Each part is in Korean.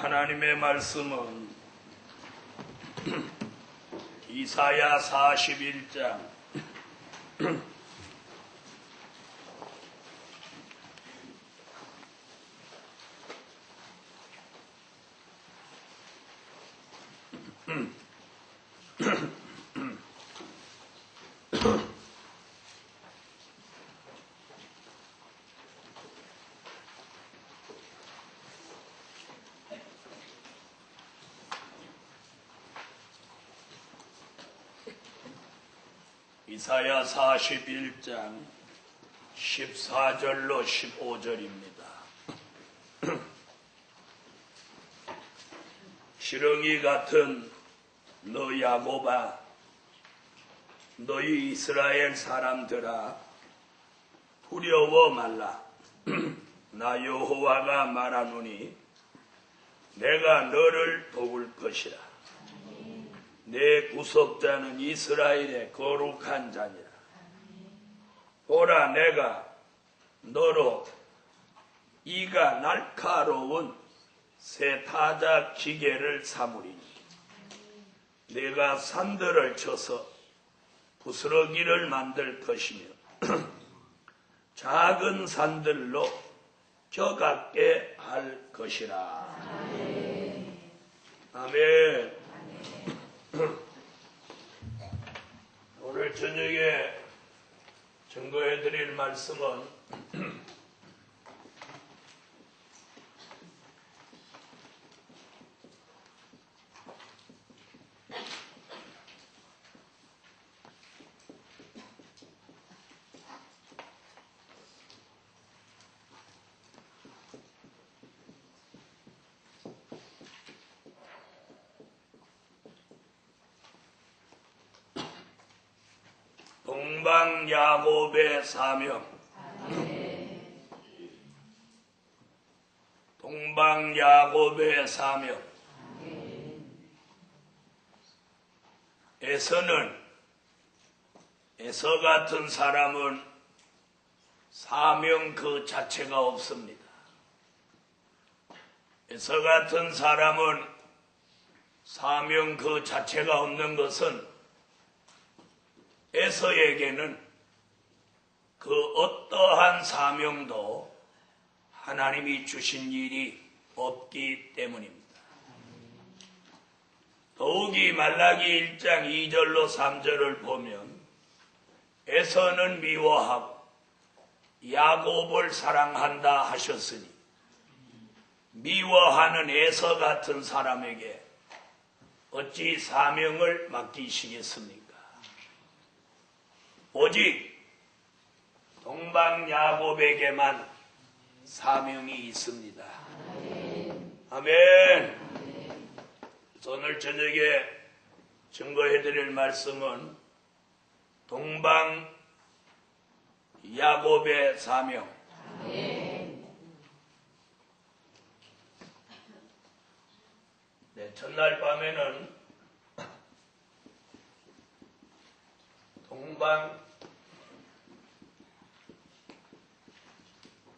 하나님의 말씀은 이사야 41장 14절로 15절입니다. 지렁이 같은 너 야곱아, 너희 이스라엘 사람들아, 두려워 말라. 나 여호와가 말하노니 내가 너를 도울 것이라. 내 구속자는 이스라엘의 거룩한 자니라. 보라, 내가 너로 이가 날카로운 새 타작 기계를 삼으리니 내가 산들을 쳐서 부스러기를 만들 것이며 작은 산들로 켜같게 할 것이라. 아멘. 오늘 저녁에 증거해 드릴 말씀은 동방 야곱의 사명. 동방 야곱의 사명. 에서 같은 사람은 사명 그 자체가 없습니다. 에서 같은 사람은 사명 그 자체가 없는 것은 에서에게는 그 어떠한 사명도 하나님이 주신 일이 없기 때문입니다. 더욱이 말라기 1장 2절로 3절을 보면 에서는 미워하고 야곱을 사랑한다 하셨으니 미워하는 에서 같은 사람에게 어찌 사명을 맡기시겠습니까? 오직 동방 야곱에게만 사명이 있습니다. 아멘. 오늘 저녁에 증거해 드릴 말씀은 동방 야곱의 사명. 첫날 밤에는 동방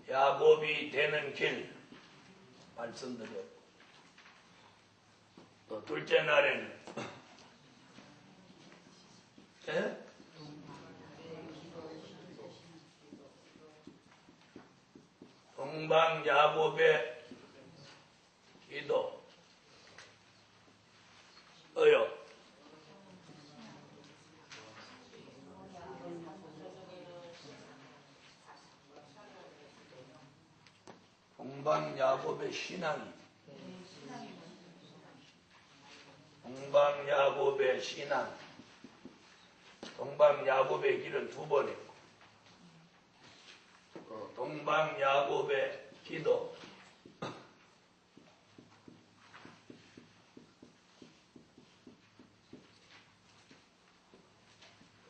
야곱이 되는 길 말씀드렸고, 또 둘째 날에는 동방 야곱의 기도. 동방 야곱의 신앙이. 동방 야곱의 신앙. 동방 야곱의 길은 두 번 했고, 동방 야곱의 기도.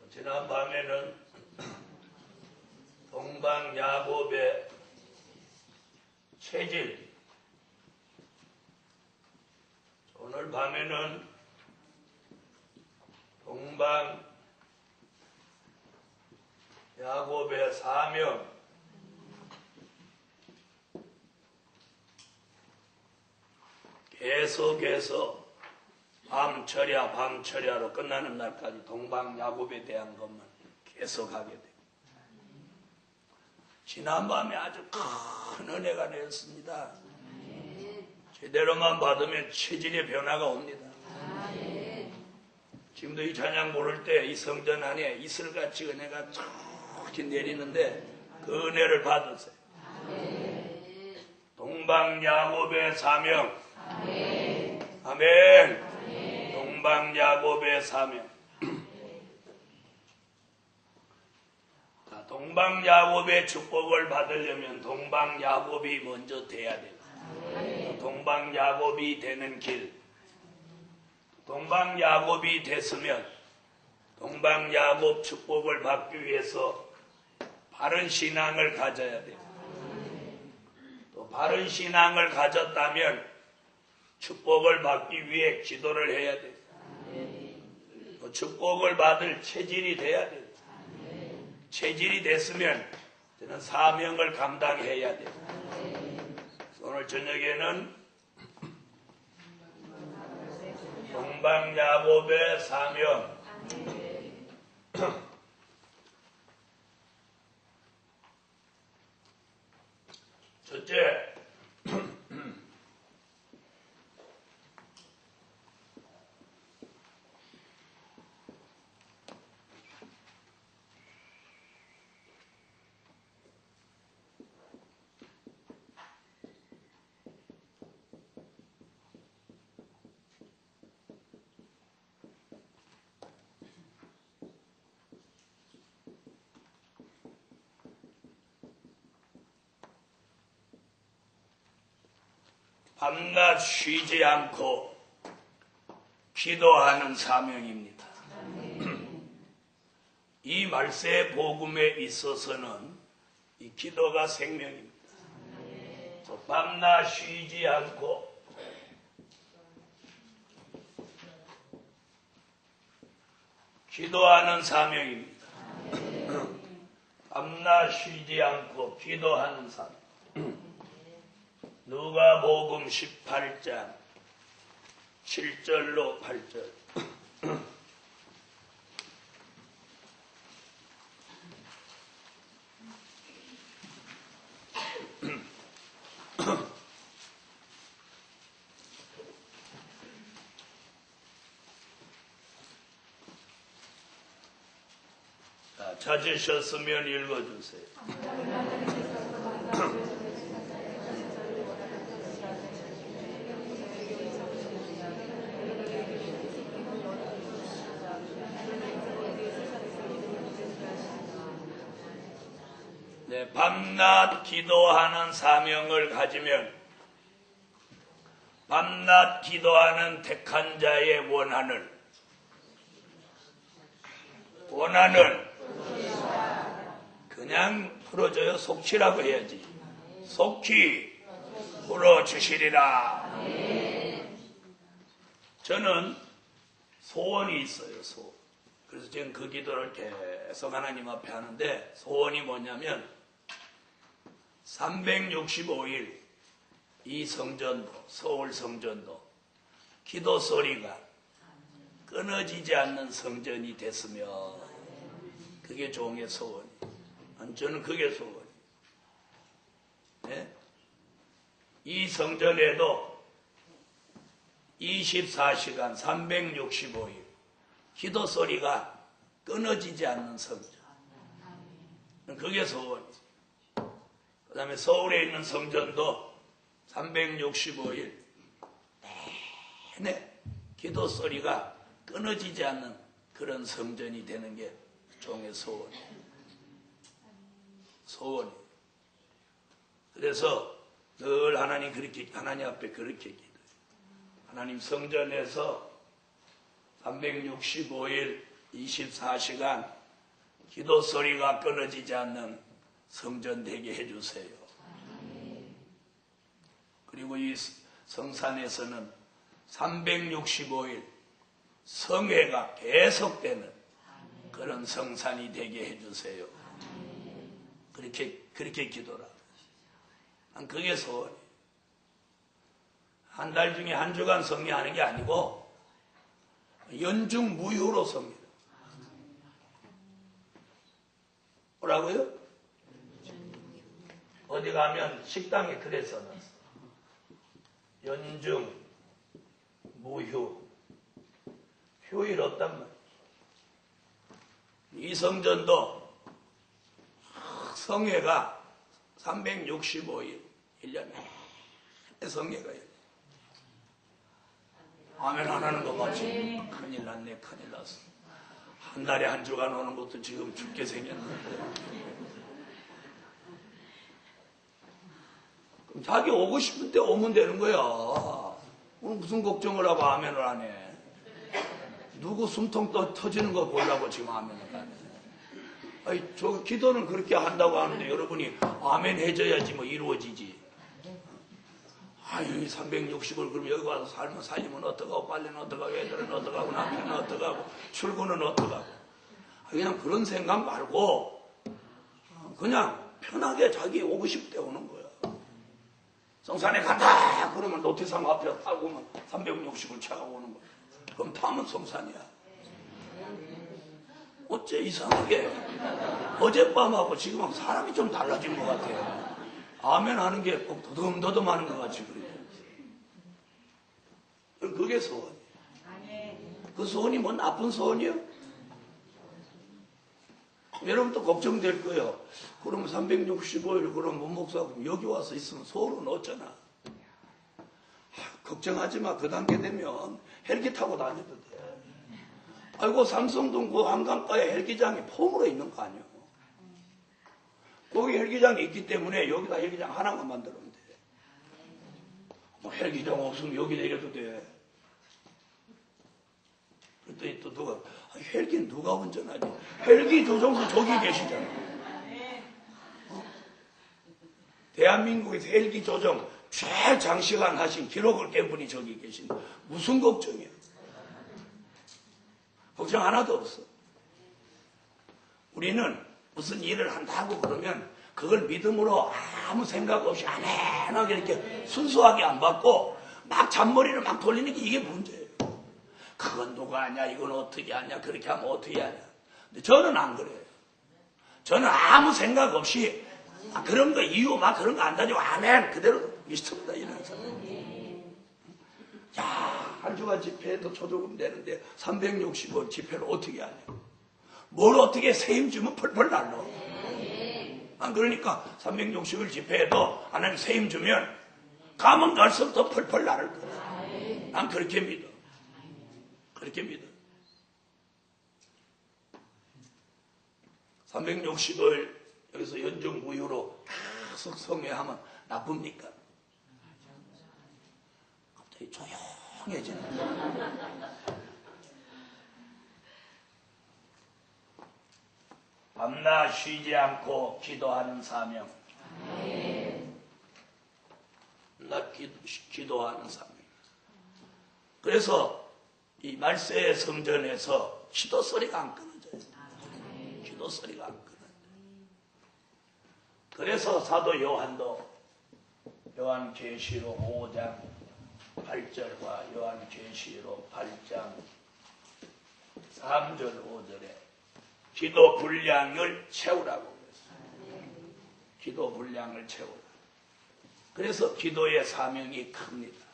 지난 밤에는 동방 야곱의 체질. 오늘 밤에는 동방 야곱의 사명. 계속해서 밤철야로 끝나는 날까지 동방야곱에 대한 것만 계속하게 돼요. 지난밤에 아주 큰 은혜가 되었습니다. 제대로만 받으면 체질의 변화가 옵니다. 지금도 이 찬양 부를 때 이 성전 안에 이슬같이 은혜가 쭉 내리는데 그 은혜를 받으세요. 동방야곱의 사명. 아멘. 동방야곱의 사명. 동방야곱의 축복을 받으려면 동방야곱이 먼저 돼야 돼요. 동방야곱이 되는 길. 동방야곱이 됐으면 동방야곱 축복을 받기 위해서 바른 신앙을 가져야 돼요. 또 바른 신앙을 가졌다면 축복을 받기 위해 기도를 해야 돼요. 또 축복을 받을 체질이 돼야 돼요. 체질이 됐으면 저는 사명을 감당해야 돼요. 오늘 저녁에는 동방야곱의 사명. 첫째, 밤낮 쉬지 않고 기도하는 사명입니다. 이 말세 복음에 있어서는 이 기도가 생명입니다. 밤낮 쉬지 않고 기도하는 사명입니다. 밤낮 쉬지 않고 기도하는 사명. 누가복음 18장 7절로 8절. 찾으셨으면 읽어주세요. 네, 밤낮 기도하는 사명을 가지면 밤낮 기도하는 택한 자의 원한을 그냥 풀어줘요. 속치라고 해야지. 속히 풀어주시리라. 저는 소원이 있어요. 소원. 그래서 지금 그 기도를 계속 하나님 앞에 하는데 소원이 뭐냐면 365일 이 성전도 서울 성전도 기도 소리가 끊어지지 않는 성전이 됐으면 그게 종의 소원이에요. 저는 그게 소원이에요. 네? 이 성전에도 24시간 365일 기도 소리가 끊어지지 않는 성전. 그게 소원이죠. 그 다음에 서울에 있는 성전도 365일 내내 기도 소리가 끊어지지 않는 그런 성전이 되는 게 종의 소원이에요. 소원이에요. 그래서 늘 하나님 앞에 그렇게 기도해요. 하나님 성전에서 365일 24시간 기도 소리가 끊어지지 않는 성전 되게 해주세요. 그리고 이 성산에서는 365일 성회가 계속되는 그런 성산이 되게 해주세요. 그렇게 기도라. 난 그게 소원이에요. 한 달 중에 한 주간 성례하는 게 아니고 연중 무휴로 섭니다. 뭐라고요? 어디 가면 식당에 그래 써놨어. 연중 무휴. 휴일 없단 말이야. 이 성전도 성회가 365일 1년에 성회가 있어요. 아멘 안 하는 거 맞지? 큰일 났네, 큰일 났어. 한 달에 한 주간 오는 것도 지금 죽게 생겼는데. 그럼 자기 오고 싶을 때 오면 되는 거야. 오늘 무슨 걱정을 하고 아멘을 안 해? 누구 숨통 터지는 거 보려고 지금 아멘을 안 해? 아니, 저 기도는 그렇게 한다고 하는데 여러분이 아멘 해줘야지 뭐 이루어지지. 아유, 360을 그럼 여기 와서 살면 어떡하고, 빨래는 어떡하고, 애들은 어떡하고, 남편은 어떡하고, 출근은 어떡하고. 그냥 그런 생각 말고, 그냥 편하게 자기 오고 싶을 때 오는 거야. 성산에 간다! 그러면 노태상 앞에 타고 360을 차가 오는 거야. 그럼 타면 성산이야. 어째 이상하게 어젯밤하고 지금 사람이 좀 달라진 것 같아요. 아멘 하는 게 꼭 더듬더듬 하는 것 같이 그래요. 그게 소원이에요. 그 소원이 뭐 나쁜 소원이요? 여러분도 걱정될 거예요. 그러면 365일 그럼 문목사 여기 와서 있으면 소원은 어쩌나? 걱정하지 마. 그 단계 되면 헬기 타고 다녀도 돼. 아이고 삼성동 그 한강가에 헬기장이 폼으로 있는 거 아니에요. 거기 헬기장이 있기 때문에 여기다 헬기장 하나만 만들면 돼. 뭐 헬기장 없으면 여기 내려도 돼. 그랬더니 또 누가 헬기는 누가 운전하지? 헬기 조종사 저기 계시잖아. 대한민국에서 헬기 조종 최장시간 하신 기록을 깬 분이 저기 계신데 무슨 걱정이야? 걱정 하나도 없어. 우리는 무슨 일을 한다고 그러면 그걸 믿음으로 아무 생각 없이 안해나게 이렇게 순수하게 안 받고 막 잔머리를 막 돌리는 게 이게 문제예요. 그건 누가 하냐, 이건 어떻게 하냐, 그렇게 하면 어떻게 하냐. 근데 저는 안 그래요. 저는 아무 생각 없이 그런 거 이유 막 그런 거 안 따지고 아멘 그대로 믿습니다. 이런 사람. 야, 한 주간 집회에도 초조금 내는데 360원 집회를 어떻게 하냐. 뭘 어떻게 세임 주면 펄펄 날라. 안 그러니까 360일 집회에도 하나님 세임 주면 가면 갈수록 더 펄펄 나를 거야. 난 그렇게 믿어. 그렇게 믿어. 360일 여기서 연중 무휴로 계속 성회하면 나쁩니까? 갑자기 조용해지는 거야. 밤낮 쉬지 않고 기도하는 사명. 밤낮 기도하는 사명. 그래서 이 말세의 성전에서 기도 소리가 안 끊어져요. 기도 소리가 안 끊어져요. 그래서 사도 요한도 요한계시록 5장 8절과 요한계시록 8장 3절 5절에 기도 분량을 채우라고 그랬어요. 기도 분량을 채우라. 그래서 기도의 사명이 큽니다.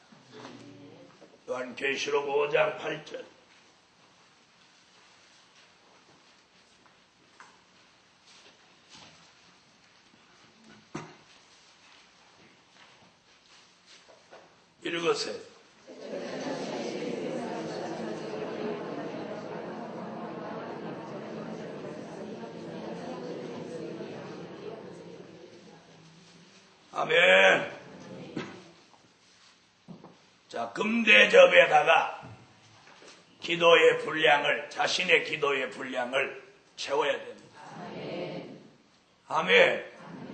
요한계시록 5장 8절. 읽으세요. 아멘. 자, 금대접에다가 기도의 분량을, 자신의 기도의 분량을 채워야 됩니다. 아멘.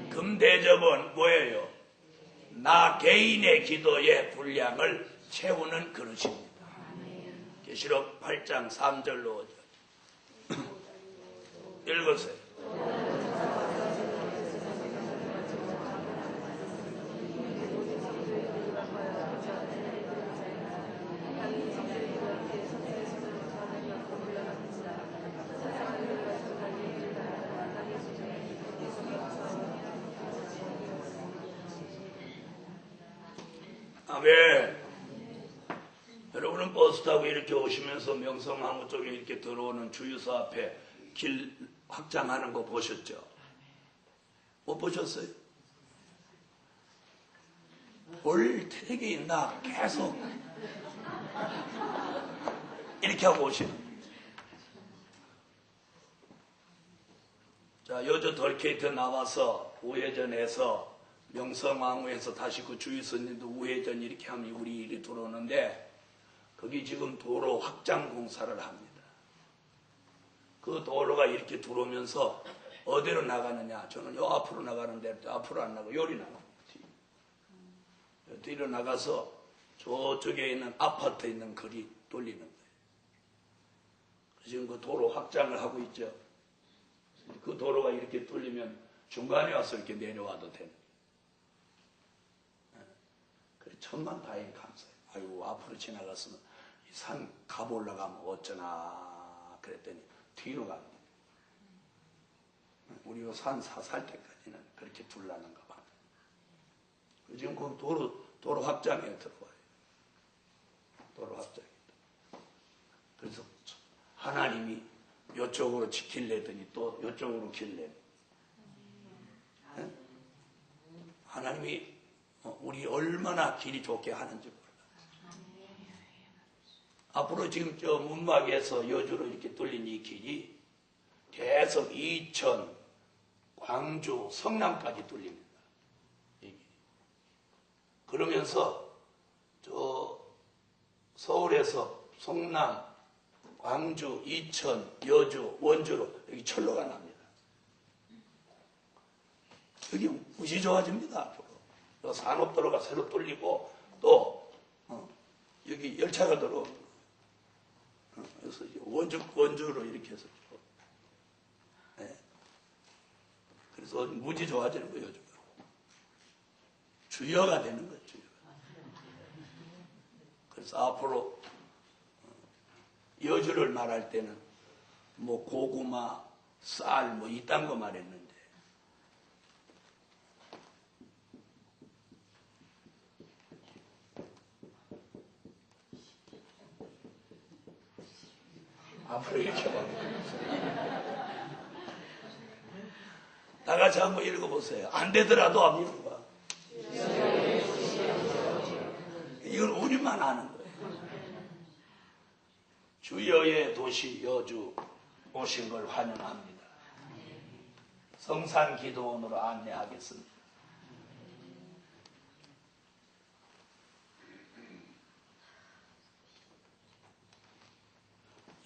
금대접은 뭐예요? 나 개인의 기도의 분량을 채우는 그릇입니다. 계시록 8장 3절로 5절. 읽으세요. 여러분은 버스 타고 이렇게 오시면서 명성황후 쪽에 이렇게 들어오는 주유소 앞에 길 확장하는 거 보셨죠? 못 보셨어요? 볼 태력이 있나 계속 이렇게 하고 오시는 거예요. 자, 여주 덜케이트 나와서 우회전해서 명성황후에서 다시 그 주유소님도 우회전 이렇게 하면 우리 일이 들어오는데 거기 지금 도로 확장 공사를 합니다. 그 도로가 이렇게 들어오면서 어디로 나가느냐? 저는 요 앞으로 나가는데 앞으로 안 나가고 요리 나갑니다. 뒤로 나가서 저쪽에 있는 아파트 있는 거리 돌리는 거예요. 지금 그 도로 확장을 하고 있죠. 그 도로가 이렇게 뚫리면 중간에 와서 이렇게 내려와도 되는. 그래 천만다행 감사해요. 아이고 앞으로 지나갔으면 이 산 가보 올라가면 어쩌나 그랬더니 뒤로 갑니다. 우리가 산 살 때까지는 그렇게 둘라는가 봐. 지금 그 도로 확장에 들어와요. 도로 확장에. 그래서 하나님이 이쪽으로 지킬래더니 또 이쪽으로 길래. 하나님이 우리 얼마나 길이 좋게 하는지 몰라. 앞으로 지금 저 문막에서 여주로 이렇게 뚫린 이 길이 계속 이천, 광주, 성남까지 뚫립니다. 그러면서 저 서울에서 성남, 광주, 이천, 여주, 원주로 여기 철로가 납니다. 여기 무지 좋아집니다. 앞으로 산업도로가 새로 뚫리고 또 여기 열차가 들어옵니다. 그래서 원주로 이렇게 해서 네. 그래서 무지 좋아지는 거예요. 요즘 주여가 되는 거예요. 주여가. 그래서 앞으로 여주를 말할 때는 뭐 고구마, 쌀 뭐 이딴 거 말했는데 앞으로 이렇게 봐. 다 같이 한번 읽어보세요. 안 되더라도 한번 읽어봐. 이건 우리만 아는 거예요. 주여의 도시 여주 오신 걸 환영합니다. 성산 기도원으로 안내하겠습니다.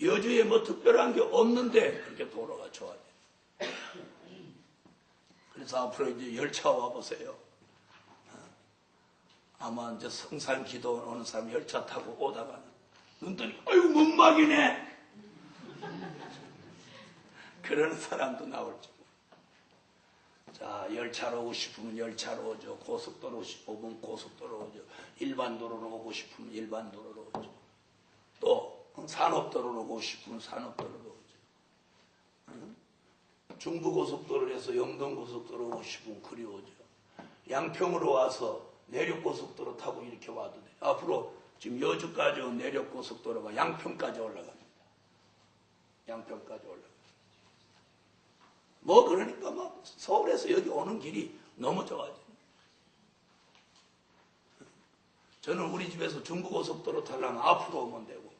여주에 뭐 특별한 게 없는데 그렇게 도로가 좋아져요. 그래서 앞으로 이제 열차 와보세요. 아마 이제 성산 기도원 오는 사람 열차 타고 오다가는 눈 뜨니 아이고 문막이네 그러는 사람도 나올지. 자, 열차로 오고 싶으면 열차로 오죠. 고속도로 오면 고속도로 오죠. 일반 도로로 오고 싶으면 일반 도로로 오죠. 또 산업도로로 오고 싶으면 산업도로로 오죠. 중부고속도로에서 영동고속도로 오고 싶으면 그리 오죠. 양평으로 와서 내륙고속도로 타고 이렇게 와도 돼요. 앞으로 지금 여주까지 온 내륙고속도로가 양평까지 올라갑니다. 양평까지 올라갑니다. 뭐 그러니까 막 서울에서 여기 오는 길이 너무 좋아져요. 저는 우리 집에서 중부고속도로 타려면 앞으로 오면 되고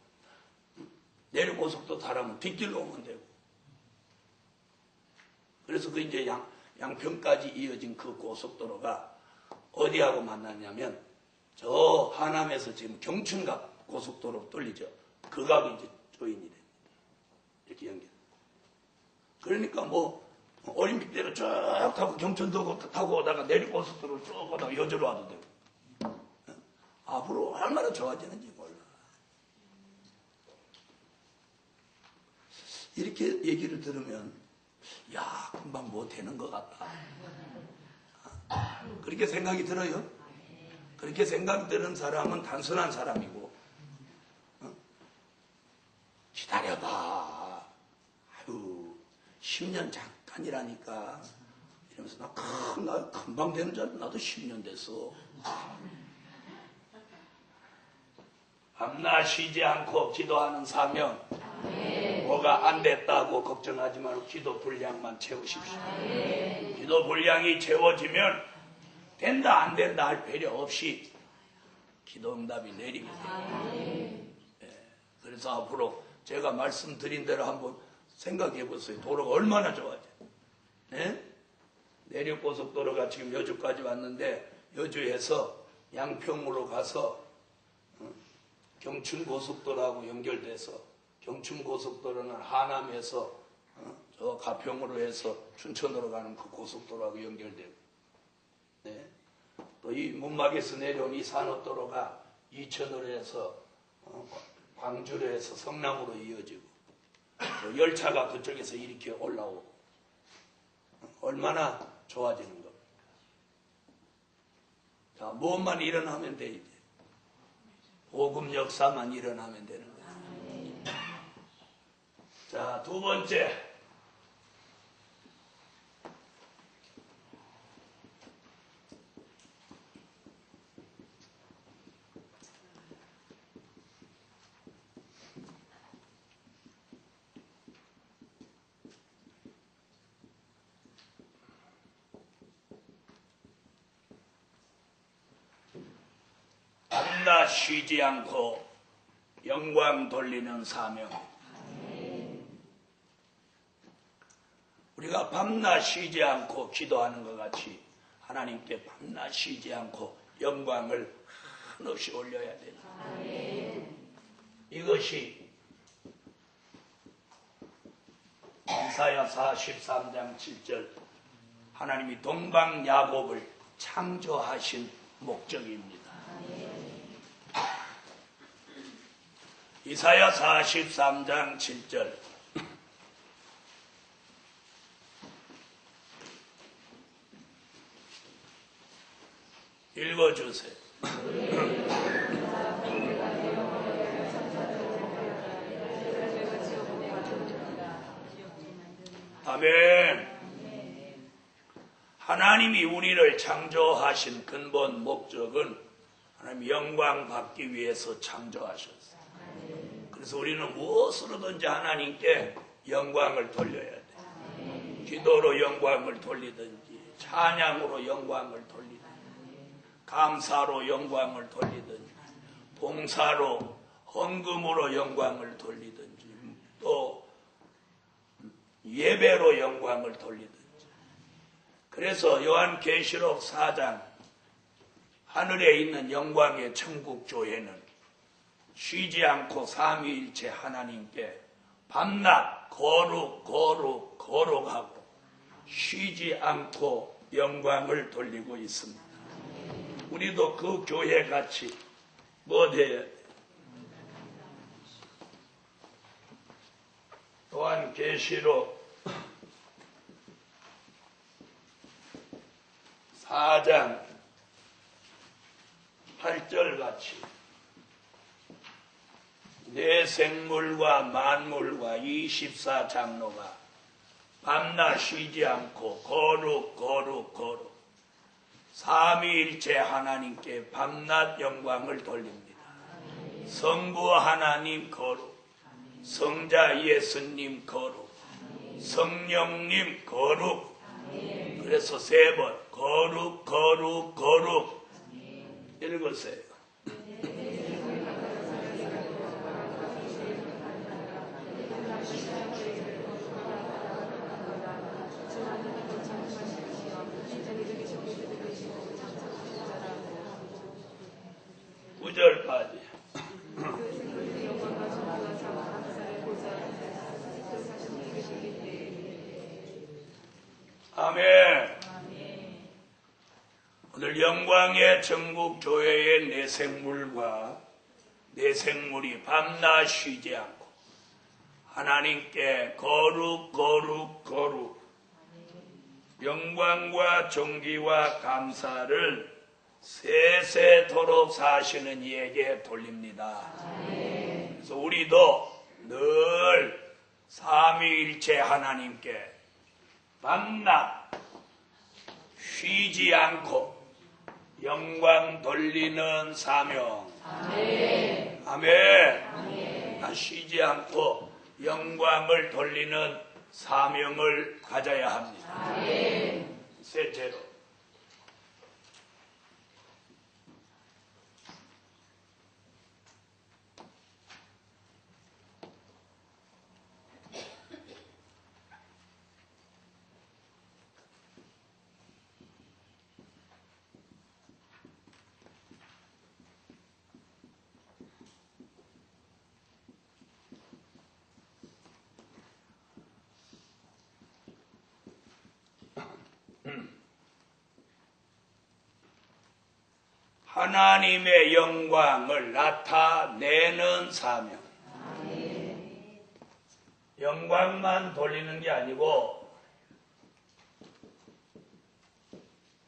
내륙고속도로 타려면 뒷길로 오면 되고 그래서 그 이제 양평까지 이어진 그 고속도로가 어디하고 만났냐면 저 하남에서 지금 경춘갑 고속도로 뚫리죠. 그 갑이 이제 조인이 됩니다. 이렇게 연결. 그러니까 뭐 올림픽대로 쭉 타고 경천도 타고 오다가 내륙고속도로 쭉 오다가 여주로 와도 되고 앞으로 얼마나 좋아지는지 몰라. 이렇게 얘기를 들으면 야 금방 뭐 되는 것 같다. 그렇게 생각이 들어요? 그렇게 생각이 드는 사람은 단순한 사람이고 기다려봐. 아유 10년 잠깐이라니까 이러면서 나 금방 되는 줄 알고 나도 10년 됐어. 밤낮 쉬지 않고 기도하는 사명. 뭐가 안 됐다고 걱정하지 말고 기도 분량만 채우십시오. 기도 분량이 채워지면 된다 안 된다 할 배려 없이 기도 응답이 내립니다. 그래서 앞으로 제가 말씀드린 대로 한번 생각해 보세요. 도로가 얼마나 좋아져. 내륙고속도로가 지금 여주까지 왔는데 여주에서 양평으로 가서 경춘고속도로하고 연결돼서 경춘고속도로는 하남에서 저 가평으로 해서 춘천으로 가는 그 고속도로하고 연결되고 또 이 문막에서 내려온 이 산업도로가 이천으로 해서 광주로 해서 성남으로 이어지고 또 열차가 그쪽에서 이렇게 올라오고 얼마나 좋아지는 겁니다. 자, 무엇만 일어나면 돼 이제. 복음 역사만 일어나면 되는 거예요. 자, 두 번째. 밤낮 쉬지 않고 영광 돌리는 사명. 우리가 밤낮 쉬지 않고 기도하는 것 같이 하나님께 밤낮 쉬지 않고 영광을 한없이 올려야 된다. 이것이 이사야 43장 7절 하나님이 동방 야곱을 창조하신 목적입니다. 이사야 43장 7절 읽어주세요. 아멘. 하나님이 우리를 창조하신 근본 목적은 하나님 영광 받기 위해서 창조하셨어요. 그래서 우리는 무엇으로든지 하나님께 영광을 돌려야 돼. 기도로 영광을 돌리든지 찬양으로 영광을 돌리든지 감사로 영광을 돌리든지 봉사로 헌금으로 영광을 돌리든지 또 예배로 영광을 돌리든지. 그래서 요한계시록 4장 하늘에 있는 영광의 천국교회는 쉬지 않고 삼위일체 하나님께 밤낮 거룩하고 쉬지 않고 영광을 돌리고 있습니다. 우리도 그 교회같이 뭐 돼야 돼? 또한 계시록 4장 8절 같이 내 생물과 만물과 24장로가 밤낮 쉬지 않고 거룩 삼위일체 하나님께 밤낮 영광을 돌립니다. 성부 하나님 거룩, 성자 예수님 거룩, 성령님 거룩. 그래서 3번 거룩 읽으세요. 구절까지. 아멘. 오늘 영광의 전국교회의 내 생물과 내 생물이 밤낮 쉬지 않고 하나님께 거룩 영광과 존귀와 감사를 세세토록 사시는 이에게 돌립니다. 그래서 우리도 늘 삼위일체 하나님께 밤낮 쉬지 않고 영광 돌리는 사명. 아멘. 난 쉬지 않고 영광을 돌리는 사명을 가져야 합니다. 셋째로, 하나님의 영광을 나타내는 사명. 영광만 돌리는 게 아니고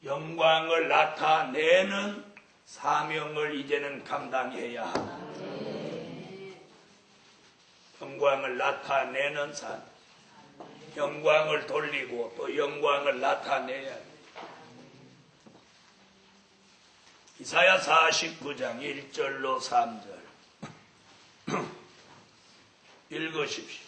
영광을 나타내는 사명을 이제는 감당해야 합니다. 영광을 나타내는 사명. 영광을 돌리고 또 영광을 나타내야 합니다. 이사야 49장 1절로 3절 읽으십시오.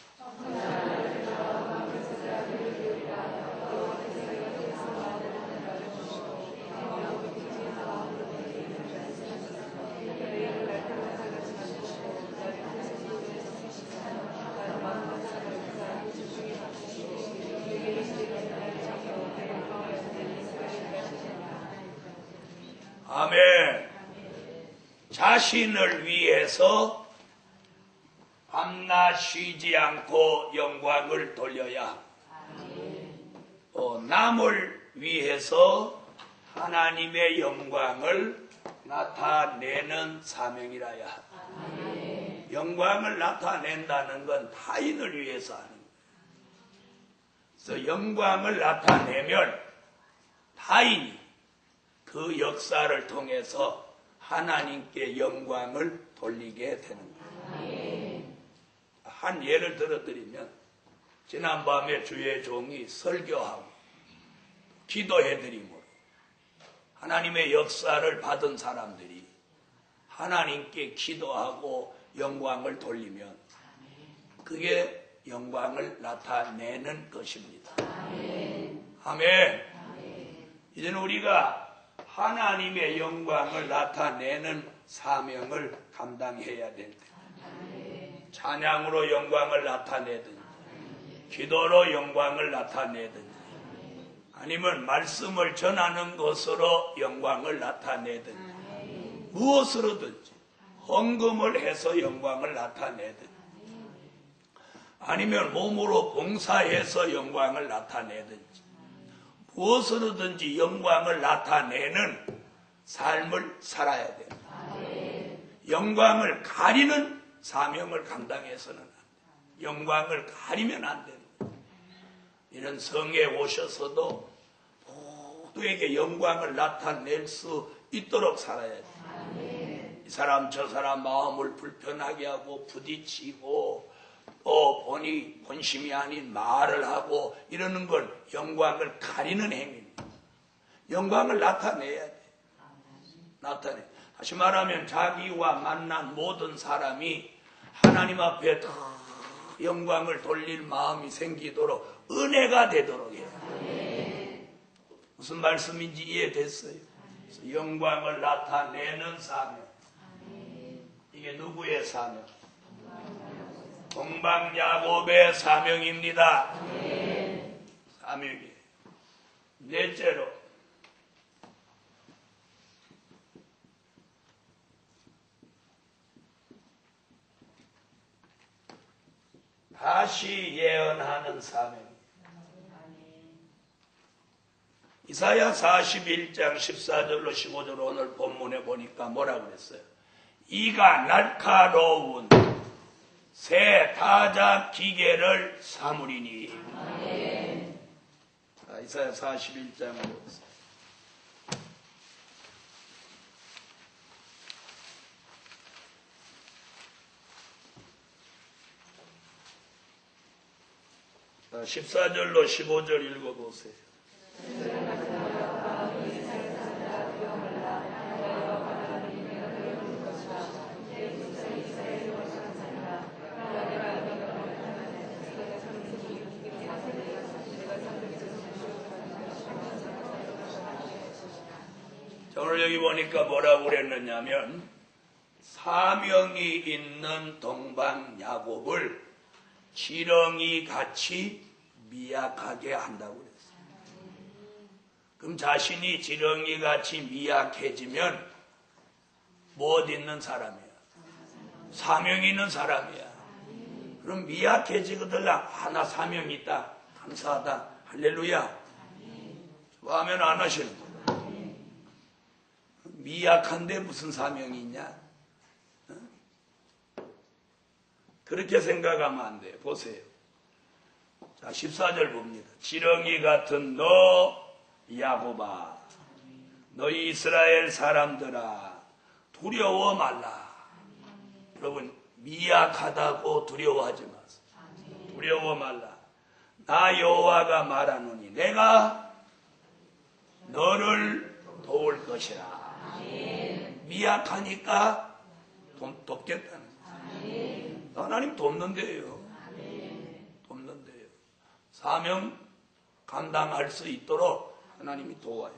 아멘. 자신을 위해서 밤낮 쉬지 않고 영광을 돌려야 또 남을 위해서 하나님의 영광을 나타내는 사명이라야 합니다. 영광을 나타낸다는 건 타인을 위해서 하는 거예요. 그래서 영광을 나타내면 타인이 그 역사를 통해서 하나님께 영광을 돌리게 되는 거예요. 한 예를 들어드리면 지난밤에 주의 종이 설교하고 기도해드림으로 하나님의 역사를 받은 사람들이 하나님께 기도하고 영광을 돌리면 그게 영광을 나타내는 것입니다. 아멘. 이제는 우리가 하나님의 영광을 나타내는 사명을 감당해야 될 때, 찬양으로 영광을 나타내든지, 기도로 영광을 나타내든지, 아니면 말씀을 전하는 것으로 영광을 나타내든지, 무엇으로든지 헌금을 해서 영광을 나타내든지, 아니면 몸으로 봉사해서 영광을 나타내든지, 무엇으로든지 영광을 나타내는 삶을 살아야 돼요. 영광을 가리는 사명을 감당해서는 안 돼요. 영광을 가리면 안 되는 거예요. 이런 성에 오셔서도 모두에게 영광을 나타낼 수 있도록 살아야 돼요. 이 사람 저 사람 마음을 불편하게 하고 부딪히고 또 본심이 아닌 말을 하고 이러는 건 영광을 가리는 행위입니다. 영광을 나타내야 돼. 나타내. 다시 말하면 자기와 만난 모든 사람이 하나님 앞에 다 영광을 돌릴 마음이 생기도록 은혜가 되도록 해요. 무슨 말씀인지 이해됐어요? 그래서 영광을 나타내는 사명. 이게 누구의 사명? 동방야곱의 사명입니다. 사명이에요. 넷째로, 다시 예언하는 사명. 이사야 41장 14절로 15절 오늘 본문에 보니까 뭐라고 그랬어요? 이가 날카로운 새 타작 기계를 삼으리니. 자, 이사야 41장을 보세요. 자, 14절로 15절 읽어보세요. 여기 보니까 뭐라고 그랬느냐면 사명이 있는 동방 야곱을 지렁이 같이 미약하게 한다고 그랬어요. 그럼 자신이 지렁이 같이 미약해지면 못 있는 사람이야. 사명이 있는 사람이야. 그럼 미약해지거든. 나 사명이 있다. 감사하다. 할렐루야. 좋아하면 안 하시는 거야. 미약한데 무슨 사명이 있냐? 그렇게 생각하면 안 돼요. 보세요. 자, 14절 봅니다. 지렁이 같은 너 야곱아, 너희 이스라엘 사람들아, 두려워 말라. 여러분, 미약하다고 두려워하지 마세요. 두려워 말라. 나 여호와가 말하노니 내가 너를 도울 것이라. 미약하니까 돕겠다는 거예요. 하나님 돕는데요. 돕는데요. 사명 감당할 수 있도록 하나님이 도와요.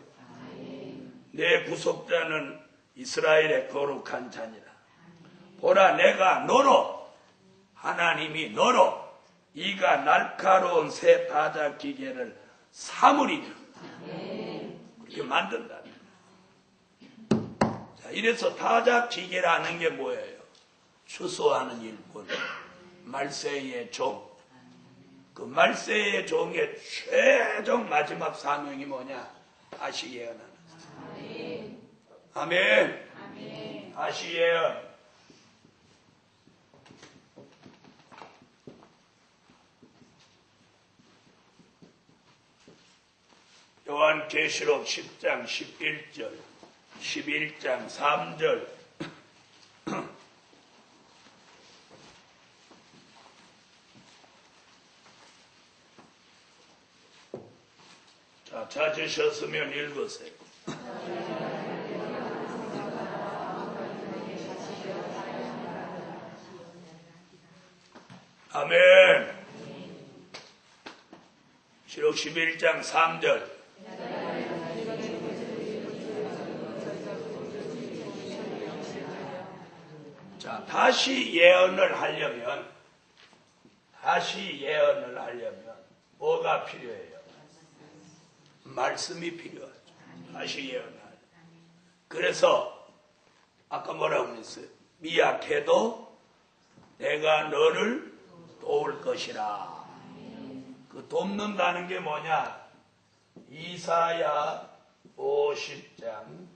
내 구속자는 이스라엘의 거룩한 자니라. 보라, 내가 너로, 하나님이 너로 이가 날카로운 새 타작 기계를 사물이다. 그렇게 만든다. 자, 이래서 타작 기계라는 게 뭐예요? 추수하는 일꾼, 말세의 종. 그 말세의 종의 최종 마지막 사명이 뭐냐? 다시 예언하는 사명. 아멘. 다시 예언. 요한계시록 10장 11절, 11장 3절. 자, 찾으셨으면 읽으세요. 아멘. 시록 11장 3절. 자, 다시 예언을 하려면 뭐가 필요해요? 말씀이 필요하죠. 다시 예언할. 그래서 아까 뭐라고 그랬어요? 미약해도 내가 너를 도울 것이라. 그 돕는다는 게 뭐냐? 이사야 50장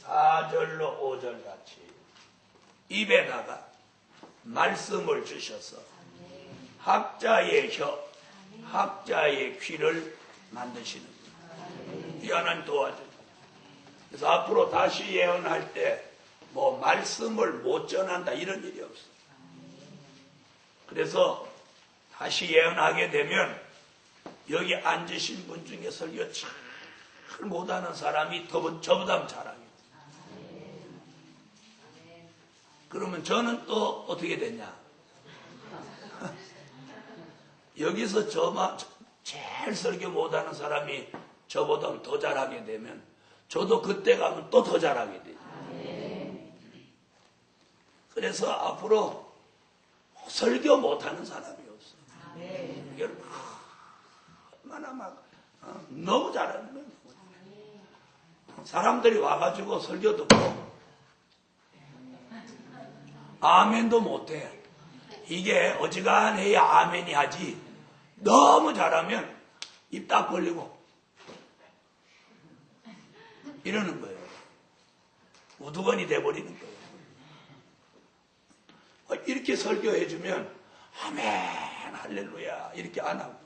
4절로 5절 같이 입에다가 말씀을 주셔서 학자의 혀, 학자의 귀를 만드시는 거예요. 이 하나님 도와줘요. 그래서 앞으로 다시 예언할 때 뭐 말씀을 못 전한다 이런 일이 없어요. 그래서 다시 예언하게 되면 여기 앉으신 분 중에 설교 잘 못하는 사람이 저보다 잘하겠죠. 그러면 저는 또 어떻게 되냐? 여기서 제일 설교 못하는 사람이 저보다 더 잘하게 되면 저도 그때 가면 또 더 잘하게 되죠. 그래서 앞으로 설교 못하는 사람이 없어. 이걸 얼마나 너무 잘하는 거예요. 사람들이 와가지고 설교 듣고 아멘도 못해. 이게 어지간해야 아멘이 하지. 너무 잘하면 입 딱 벌리고 이러는 거예요. 우두건이 돼버리는 거예요. 이렇게 설교해주면 아멘 할렐루야 이렇게 안 하고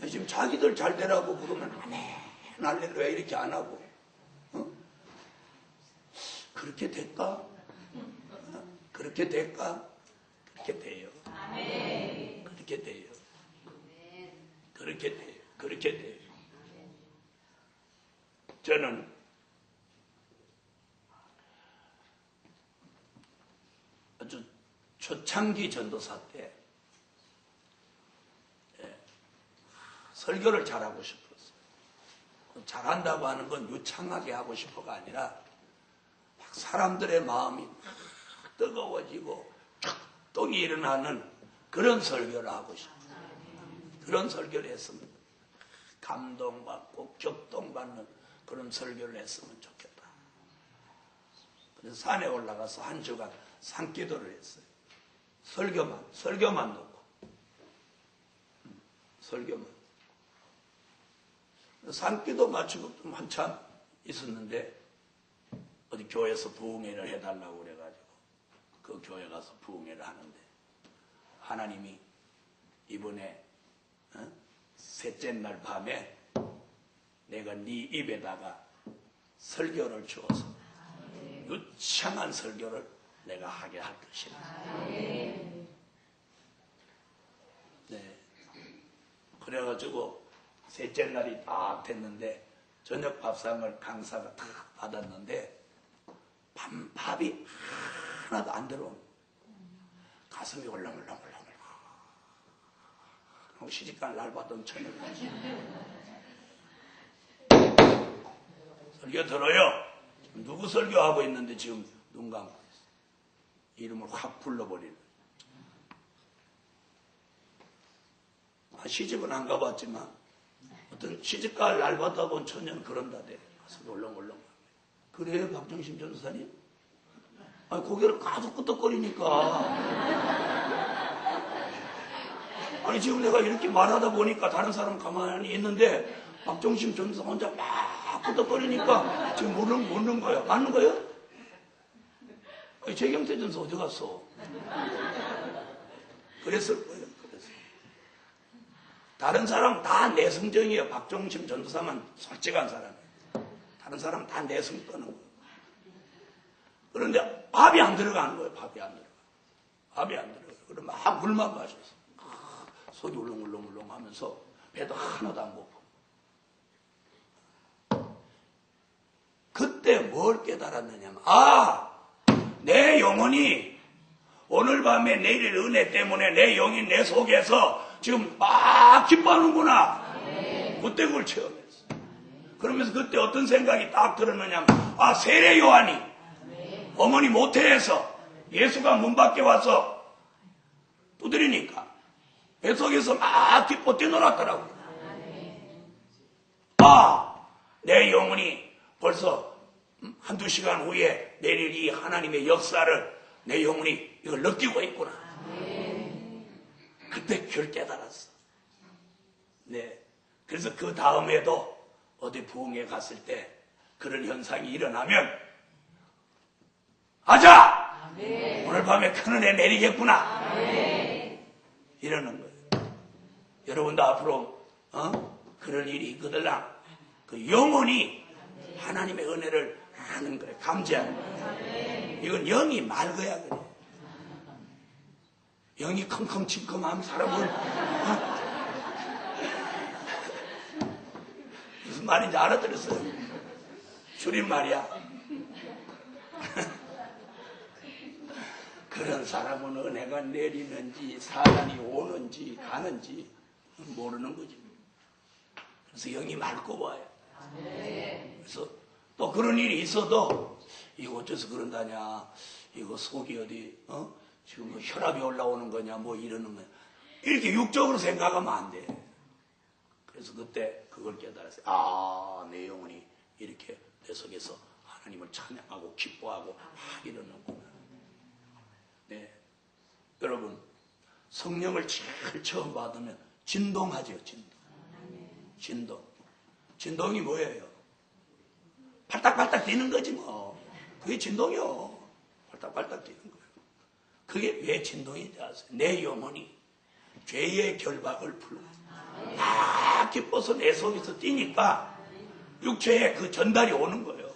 지금 자기들 잘 되라고 부르면 아멘 할렐루야 이렇게 안 하고 그렇게 될까? 그렇게 될까? 그렇게 돼요. 그렇게 돼요. 그렇게 돼요. 그렇게 돼요. 저는 아주 초창기 전도사 때 설교를 잘하고 싶었어요. 잘한다고 하는 건 유창하게 하고 싶어가 아니라 막 사람들의 마음이 막 뜨거워지고 격동이 일어나는 그런 설교를 하고 싶어요. 그런 설교를 했으면 감동받고 격동받는 그런 설교를 했으면 좋겠다. 그래서 산에 올라가서 한 주간 산기도를 했어요. 설교만 놓고 설교만. 산기도 마치고 좀 한참 있었는데 어디 교회에서 부흥회를 해달라고 그래가지고 그 교회 가서 부흥회를 하는데 하나님이 이번에 셋째 날 밤에 내가 네 입에다가 설교를 주어서 유창한 설교를 내가 하게 할 것이다. 네. 그래가지고 셋째 날이 딱 됐는데 저녁 밥상을 강사가 딱 받았는데 밥이 하나도 안 들어오는 가슴이 올렁올렁 시집갈 날 봤던 저녁 설교 들어요. 누구 설교하고 있는데 지금 눈 감고 있어. 이름을 확 불러버리는. 시집은 안 가봤지만 어떤 시집갈 날 봤다 본 처녀는 그런다대. 가슴이 올렁올렁. 그래요, 박정심 전도사님? 고개를 계속 끄덕거리니까. 아니 지금 내가 이렇게 말하다 보니까 다른 사람 가만히 있는데 박정심 전도사 혼자 막 끄덕거리니까 지금 모르는 거야. 맞는 거예요? 아니, 최경태 전사 어디 갔어? 그랬을 거예요. 그래서 다른 사람 다 내성적이에요. 박정심 전도사만 솔직한 사람이에요. 다른 사람 다 내성 떠는 거예요. 그런데 밥이 안 들어가는 거예요. 밥이 안 들어가요. 그럼 막 물만 마셔서 속이 울렁울렁 하면서 배도 하나도 안 고파. 그때 뭘 깨달았느냐면 내 영혼이 오늘 밤에 내릴 은혜 때문에 내 영이 내 속에서 지금 막 기뻐하는구나. 그때 그걸 체험했어. 그러면서 그때 어떤 생각이 딱 들었느냐면 세례 요한이 어머니 모태에서 예수가 문 밖에 와서 두드리니까 뱃속에서 막 기뻐 뛰놀았더라고요. 내 영혼이 벌써 한두 시간 후에 내릴 이 하나님의 역사를 내 영혼이 이걸 느끼고 있구나. 그때 그걸 깨달았어. 네. 그래서 그 다음에도 어디 부흥회 갔을 때 그런 현상이 일어나면 하자! 오늘 밤에 큰 은혜 내리겠구나. 이러는 거예요. 여러분도 앞으로 그럴 일이 있거들랑 그 영혼이 하나님의 은혜를 하는 거예요. 감지하는 거예요. 이건 영이 맑아야 그래. 영이 컴컴침컴하면 사람은 무슨 말인지 알아들었어요. 줄임말이야. 그런 사람은 은혜가 내리는지 사단이 오는지 가는지 모르는 거지. 그래서 영이 맑고 봐요. 그래서 또 그런 일이 있어도 이거 어째서 그런다냐, 이거 속이 어디 지금 뭐 혈압이 올라오는 거냐, 뭐 이러는 거냐, 이렇게 육적으로 생각하면 안 돼. 그래서 그때 그걸 깨달았어요. 내 영혼이 이렇게 내 속에서 하나님을 찬양하고 기뻐하고 막 이러는구나. 네, 여러분 성령을 제일 처음 받으면 진동하죠. 진동이 뭐예요? 팔딱팔딱 뛰는 거지 뭐. 그게 진동이요. 팔딱팔딱 뛰는 거예요. 그게 왜 진동인지 아세요? 내 영혼이 죄의 결박을 풀고 막 기뻐서 내 속에서 뛰니까 육체에 그 전달이 오는 거예요.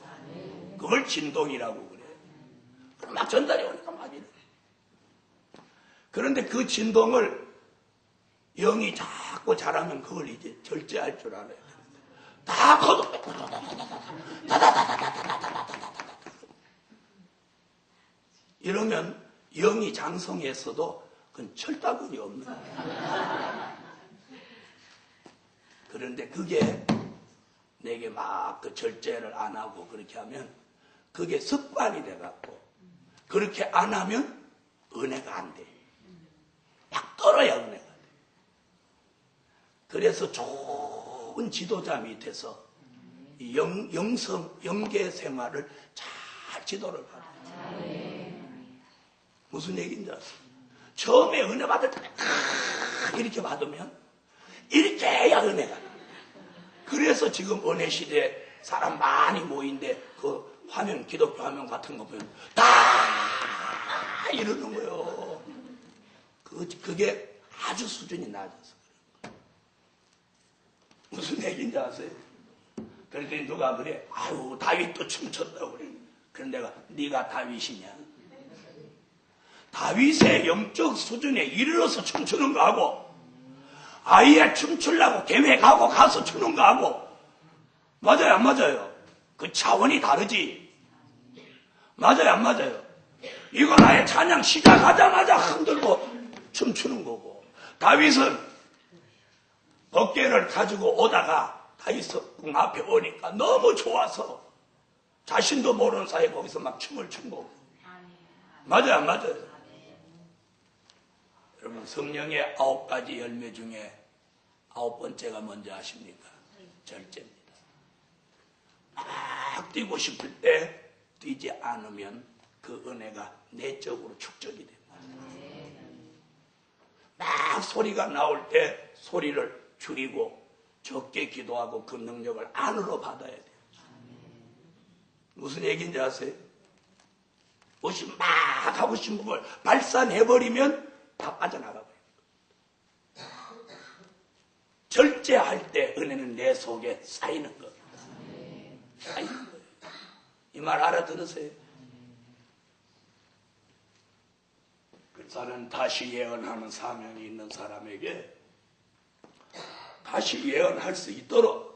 그걸 진동이라고 그래요. 그럼 막 전달이 오니까 막 이래. 그런데 그 진동을 영이 자꾸 잘하면 그걸 이제 절제할 줄 알아야 돼요. 다 커도 이러면 영이 장성했어도 그건 철다군이 없는 거예요. 그런데 그게 내게 막 그 절제를 안 하고 그렇게 하면 그게 습관이 돼갖고 그렇게 안 하면 은혜가 안 돼. 막 떨어야 은혜가 돼. 그래서 좋은 지도자 밑에서 이 영계 생활을 잘 지도를 받아요. 무슨 얘기인지 아세요? 처음에 은혜 받을 때 이렇게 받으면 이렇게 해야 은혜가 돼. 그래서 지금 은혜 시대에 사람 많이 모인데 그 화면, 기독교 화면 같은 거 보면 다 이러는 거예요. 그게 아주 수준이 낮아서 그래요. 무슨 얘기인지 아세요? 그랬더니 누가 그래? 아유, 다윗도 춤췄다고 그래. 그런 내가 네가 다윗이냐? 다윗의 영적 수준에 이르러서 춤추는 거하고 아예 춤추려고 계획하고 가서 추는 거하고 맞아요 안 맞아요? 그 차원이 다르지. 맞아요 안 맞아요? 이건 아예 찬양 시작하자마자 흔들고 춤추는 거고 다윗은 어깨를 가지고 오다가 다윗 앞에 오니까 너무 좋아서 자신도 모르는 사이에 거기서 막 춤을 춘 거고 맞아요 안 맞아요? 여러분 성령의 9가지 열매 중에 9번째가 뭔지 아십니까? 절제입니다. 막 뛰고 싶을 때 뛰지 않으면 그 은혜가 내적으로 축적이 됩니다. 막 소리가 나올 때 소리를 줄이고 적게 기도하고 그 능력을 안으로 받아야 돼요. 무슨 얘기인지 아세요? 무엇이 막 하고 싶은 걸 발산해버리면 다 빠져나가 버려요. 절제할 때 은혜는 내 속에 쌓이는 겁니다. 쌓이는 거예요. 이 말 알아들으세요? 그래서는 다시 예언하는 사명이 있는 사람에게 다시 예언할 수 있도록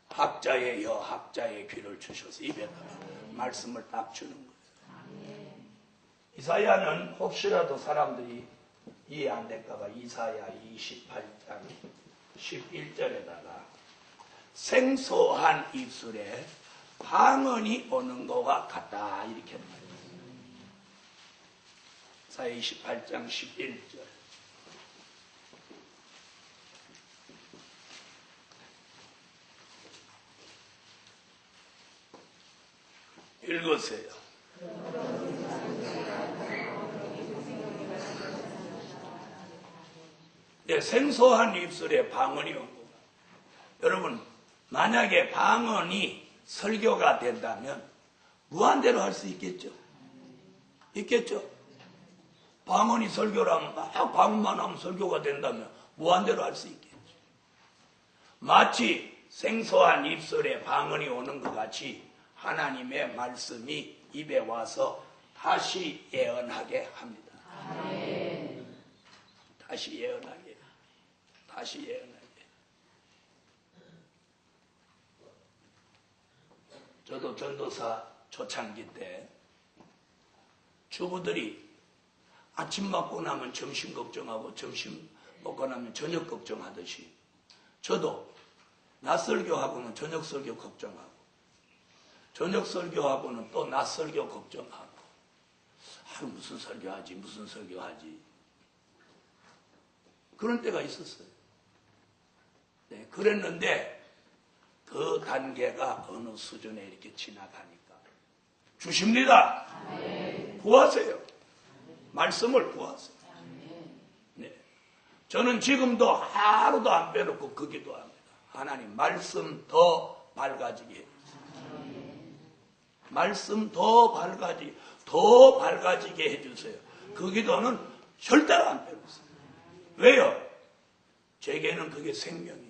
학자의 학자의 귀를 주셔서 입에다가 말씀을 딱 주는 거예요. 이사야는 혹시라도 사람들이 이해 안 될까봐 이사야 28장 11절에다가 생소한 입술에 방언이 오는 것과 같다 이렇게 말해요. 이사야 28장 11절 읽으세요. 네, 생소한 입술에 방언이 오고 여러분 만약에 방언이 설교가 된다면 무한대로 할 수 있겠죠? 있겠죠? 방언이 설교라면 막 방언만 하면 설교가 된다면 무한대로 할 수 있겠죠? 마치 생소한 입술에 방언이 오는 것 같이 하나님의 말씀이 입에 와서 다시 예언하게 합니다. 다시 예언하게. 다시 예언하게. 저도 전도사 초창기 때 주부들이 아침 먹고 나면 점심 걱정하고 점심 먹고 나면 저녁 걱정하듯이 저도 낮 설교하고는 저녁 설교 걱정하고 저녁 설교하고는 또 낮 설교 걱정하고 무슨 설교하지 무슨 설교하지 그런 때가 있었어요. 네, 그랬는데 그 단계가 어느 수준에 이렇게 지나가니까 주십니다. 구하세요. 말씀을 구하세요. 네, 저는 지금도 하루도 안 빼놓고 그 기도합니다. 하나님 말씀 더 밝아지게 해주세요. 말씀 더 밝아지게 해주세요. 그 기도는 절대로 안 빼놓습니다. 왜요? 제게는 그게 생명이에요.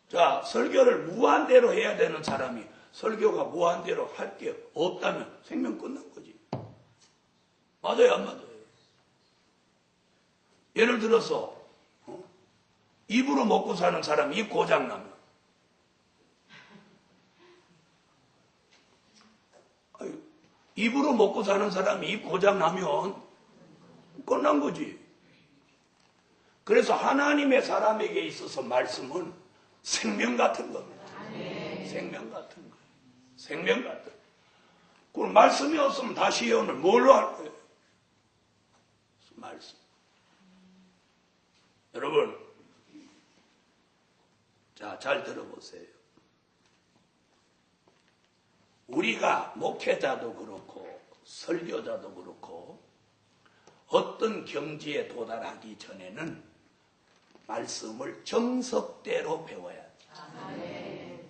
자, 설교를 무한대로 해야 되는 사람이 설교가 무한대로 할 게 없다면 생명 끝난 거지. 맞아요, 안 맞아요? 예를 들어서 입으로 먹고 사는 사람이 입 고장나면 입으로 먹고 사는 사람이 입 고장나면 끝난 거지. 그래서 하나님의 사람에게 있어서 말씀은 생명 같은 겁니다. 생명 같은 거예요. 생명 같은 거예요. 그럼 말씀이 없으면 다시 예언을 뭘로 할 거예요? 말씀. 여러분, 자, 잘 들어보세요. 우리가 목회자도 그렇고 설교자도 그렇고 어떤 경지에 도달하기 전에는 말씀을 정석대로 배워야 돼요.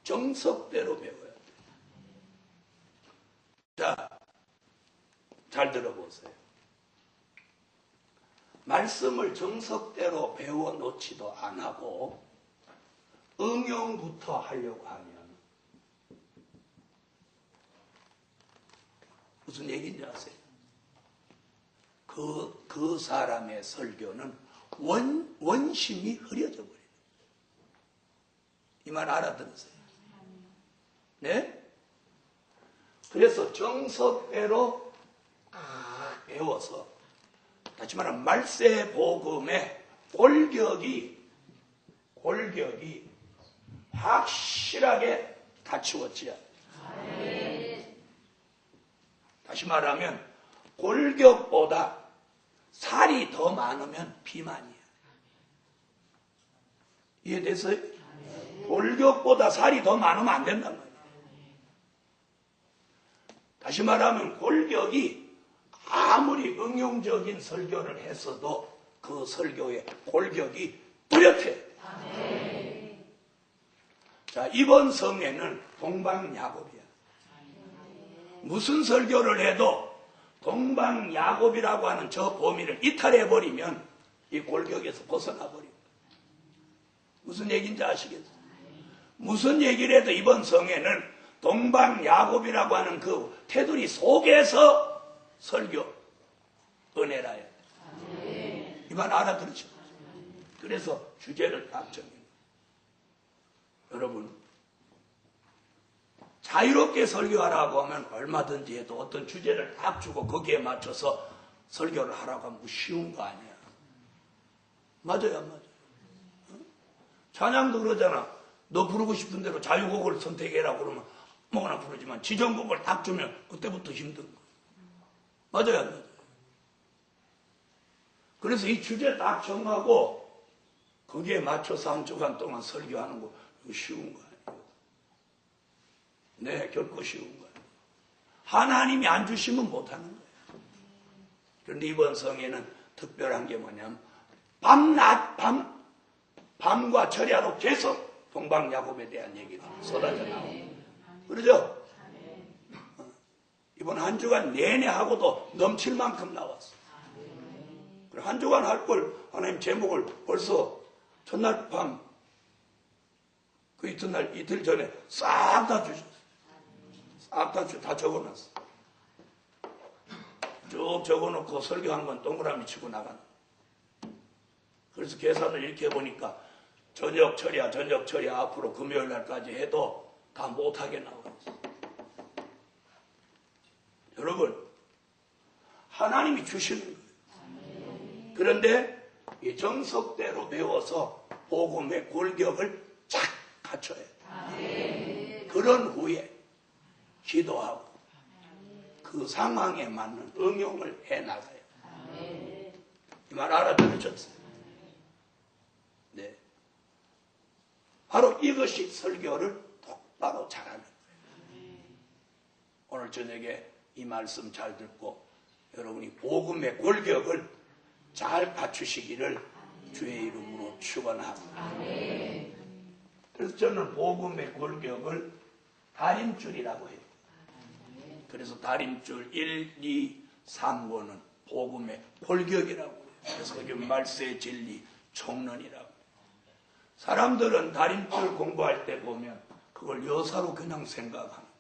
정석대로 배워야 돼요. 자, 잘 들어보세요. 말씀을 정석대로 배워놓지도 안 하고 응용부터 하려고 하면 무슨 얘기인지 아세요? 그 사람의 설교는 원심이 흐려져 버려요. 이 말 알아들으세요? 네? 그래서 정석대로 배워서 다시 말하면 말세 복음의 골격이 확실하게 갖추어져야 돼요. 다시 말하면 골격보다 살이 더 많으면 비만이야. 이해됐어요? 골격보다 살이 더 많으면 안 된단 말이에요. 다시 말하면 골격이 아무리 응용적인 설교를 했어도 그 설교의 골격이 뚜렷해. 자, 이번 성에는 동방야곱이야. 무슨 설교를 해도 동방야곱이라고 하는 저 범위를 이탈해버리면 이 골격에서 벗어나버립니다. 무슨 얘기인지 아시겠어요? 무슨 얘기를 해도 이번 성에는 동방야곱이라고 하는 그 테두리 속에서 설교 은혜라야. 이 말 알아들으죠? 그래서 주제를 딱 정해요. 여러분, 자유롭게 설교하라고 하면 얼마든지 해도 어떤 주제를 딱 주고 거기에 맞춰서 설교를 하라고 하면 쉬운 거 아니야. 맞아요, 안 맞아요? 찬양도 그러잖아. 너 부르고 싶은 대로 자유곡을 선택해라 그러면 뭐나 부르지만 지정곡을 딱 주면 그때부터 힘든 거예요. 맞아요, 안 맞아요? 그래서 이 주제 딱 정하고 거기에 맞춰서 한 주간 동안 설교하는 거 쉬운 거 아니에요. 네, 결코 쉬운 거예요. 하나님이 안 주시면 못하는 거예요. 그런데 이번 성에는 특별한 게 뭐냐면 밤과 철야로 계속 동방야곱에 대한 얘기가 쏟아져 나오고 그러죠? 이번 한 주간 내내 하고도 넘칠 만큼 나왔어. 한 주간 할 걸 하나님 제목을 벌써 첫날 밤 그 이튿날 이틀 전에 싹 다 주셨어. 싹 다 적어놨어. 쭉 적어놓고 설교한 건 동그라미 치고 나가는. 그래서 계산을 이렇게 해보니까 저녁 처리야 앞으로 금요일 날까지 해도 다 못하게 나와있어. 여러분, 하나님이 주시는 거예요. 그런데 이 정석대로 배워서 복음의 골격을 쫙 갖춰야 돼. 그런 후에 기도하고 그 상황에 맞는 응용을 해나가요. 이 말 알아들으셨어요? 네. 바로 이것이 설교를 똑바로 잘하는 거예요. 오늘 저녁에 이 말씀 잘 듣고 여러분이 복음의 골격을 잘 갖추시기를 주의 이름으로 축원합니다. 그래서 저는 복음의 골격을 다림줄이라고 해요. 그래서 다림줄 1, 2, 3권은 복음의 골격이라고 해요. 그래서 여기 말세 진리 총론이라고 해요. 사람들은 다림줄 공부할 때 보면 그걸 여사로 그냥 생각하는 거예요.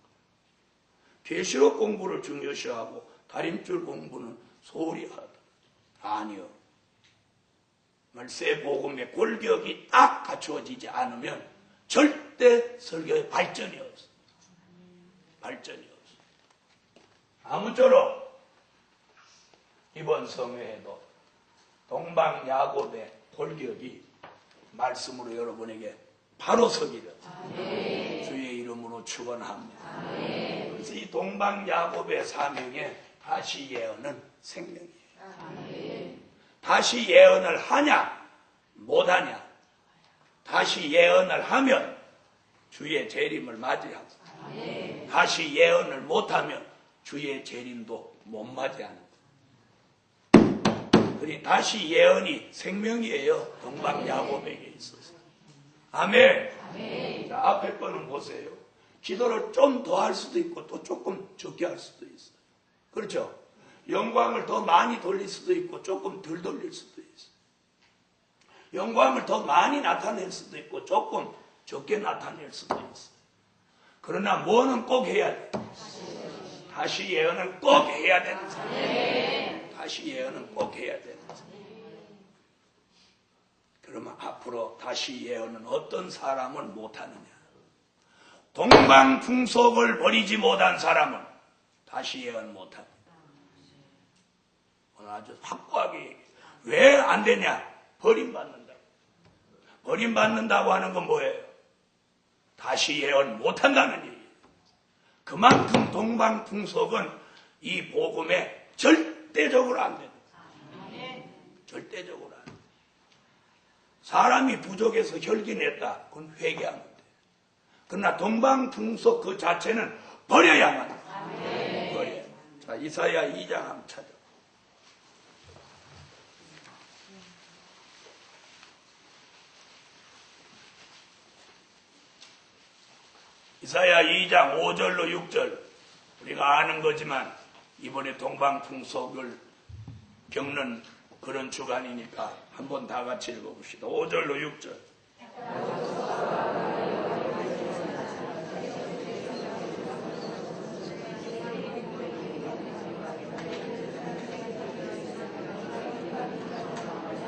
계시록 공부를 중요시하고 다림줄 공부는 소홀히 하다. 아니요. 새 복음의 골격이 딱 갖추어지지 않으면 절대 설교에 발전이 없어. 발전이 없어. 아무쪼록 이번 성회에도 동방야곱의 골격이 말씀으로 여러분에게 바로 서기를 주의 이름으로 축원합니다. 그래서 이 동방야곱의 사명에 다시 예언은 생명이에요. 다시 예언을 하냐 못하냐, 다시 예언을 하면 주의 재림을 맞이하고, 다시 예언을 못하면 주의 재림도 못 맞이하는. 그러니 다시 예언이 생명이에요. 동방야곱에게 있어서. 아멘. 자, 앞에 거는 보세요. 기도를 좀 더 할 수도 있고 또 조금 적게 할 수도 있어요. 그렇죠? 영광을 더 많이 돌릴 수도 있고 조금 덜 돌릴 수도 있어요. 영광을 더 많이 나타낼 수도 있고 조금 적게 나타낼 수도 있어요. 그러나 뭐는 꼭 해야 돼? 다시 예언은 꼭 해야 되는 사람. 다시 예언은 꼭 해야 되는 사람. 그러면 앞으로 다시 예언은 어떤 사람은 못하느냐? 동방풍속을 버리지 못한 사람은 다시 예언 못합니다. 오늘 아주 확고하게 왜 안 되냐? 버림받는다. 버림받는다고 하는 건 뭐예요? 다시 예언 못한다는 얘기예요. 그만큼 동방풍속은 이 복음에 절대적으로 안 된다. 절대적으로 안 된다. 사람이 부족해서 혈기냈다. 그건 회개하면 돼. 그러나 동방풍속 그 자체는 버려야만 돼. 버려야. 자, 이사야 2장 한번 찾아. 이사야 2장 5절로 6절. 우리가 아는 거지만 이번에 동방풍속을 겪는 그런 주간이니까 한번 다 같이 읽어봅시다. 5절로 6절.